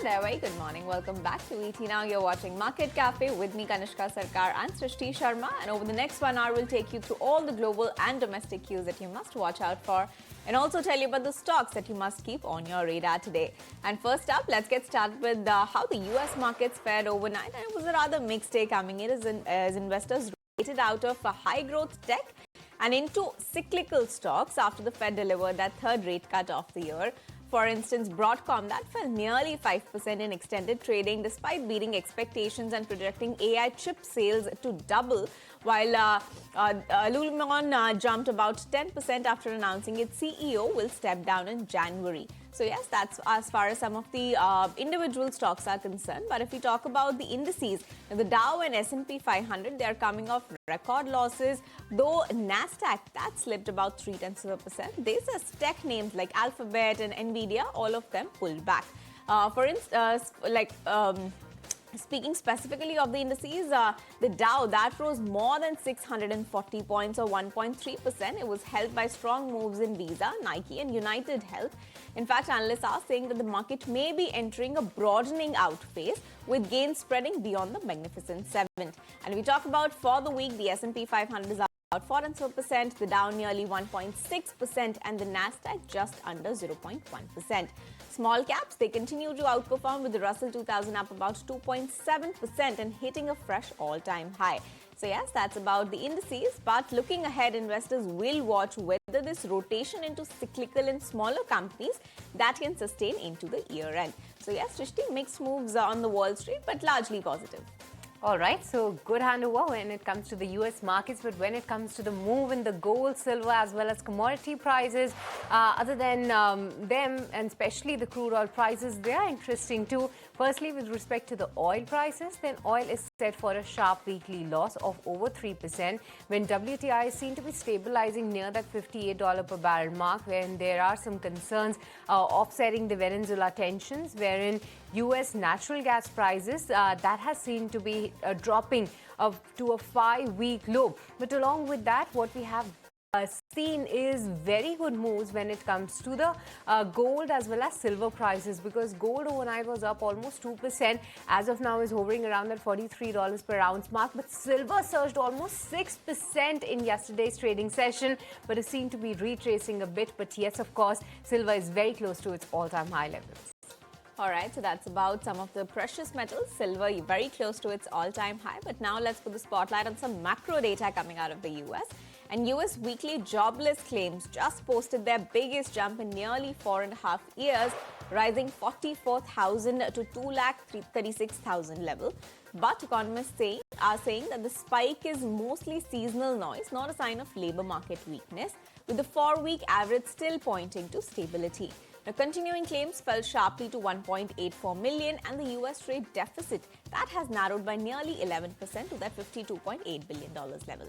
Hi there, very good morning. Welcome back to ET Now. You're watching Market Cafe with me, Kanishka Sarkar and Srishti Sharma. And over the next 1 hour, we'll take you through all the global and domestic cues that you must watch out for and also tell you about the stocks that you must keep on your radar today. And first up, let's get started with how the US markets fared overnight. And it was a rather mixed day coming in as investors rotated out of high growth tech and into cyclical stocks after the Fed delivered that third rate cut of the year. For instance, Broadcom, that fell nearly 5% in extended trading despite beating expectations and projecting AI chip sales to double, while Lululemon jumped about 10% after announcing its CEO will step down in January. So yes, that's as far as some of the individual stocks are concerned. But if we talk about the indices, the Dow and S&P 500, they are coming off record losses, though Nasdaq, that slipped about 0.3%. These are tech names like Alphabet and Nvidia, all of them pulled back. For instance, speaking specifically of the indices, the Dow, that rose more than 640 points or 1.3%. It was helped by strong moves in Visa, Nike and United Health. In fact, analysts are saying that the market may be entering a broadening out phase with gains spreading beyond the Magnificent Seven. And we talk about for the week, the S&P 500 is up about 4.4%, the Dow nearly 1.6% and the Nasdaq just under 0.1%. Small caps, they continue to outperform with the Russell 2000 up about 2.7% and hitting a fresh all-time high. So yes, that's about the indices, but looking ahead, investors will watch whether this rotation into cyclical and smaller companies that can sustain into the year end. So yes, Srishti, mixed moves on the Wall Street, but largely positive. All right, so good handover when it comes to the US markets, but when it comes to the move in the gold, silver as well as commodity prices, other than them and especially the crude oil prices, they are interesting too. Firstly, with respect to the oil prices, then oil is set for a sharp weekly loss of over 3% when WTI is seen to be stabilizing near that $58 per barrel mark, wherein there are some concerns offsetting the Venezuela tensions, wherein US natural gas prices that has seen to be dropping to a 5-week low. But along with that, what we have seen is very good moves when it comes to the gold as well as silver prices, because gold overnight was up almost 2%. As of now is hovering around that $43 per ounce mark, but silver surged almost 6% in yesterday's trading session, but is seen to be retracing a bit. But yes, of course, silver is very close to its all-time high levels. All right, so that's about some of the precious metals. Silver very close to its all-time high. But now let's put the spotlight on some macro data coming out of the US. And US weekly jobless claims just posted their biggest jump in nearly 4.5 years, rising 44,000 to 236,000 level. But economists are saying that the spike is mostly seasonal noise, not a sign of labor market weakness, with the 4-week average still pointing to stability. Now, continuing claims fell sharply to 1.84 million, and the US trade deficit that has narrowed by nearly 11% to that $52.8 billion level.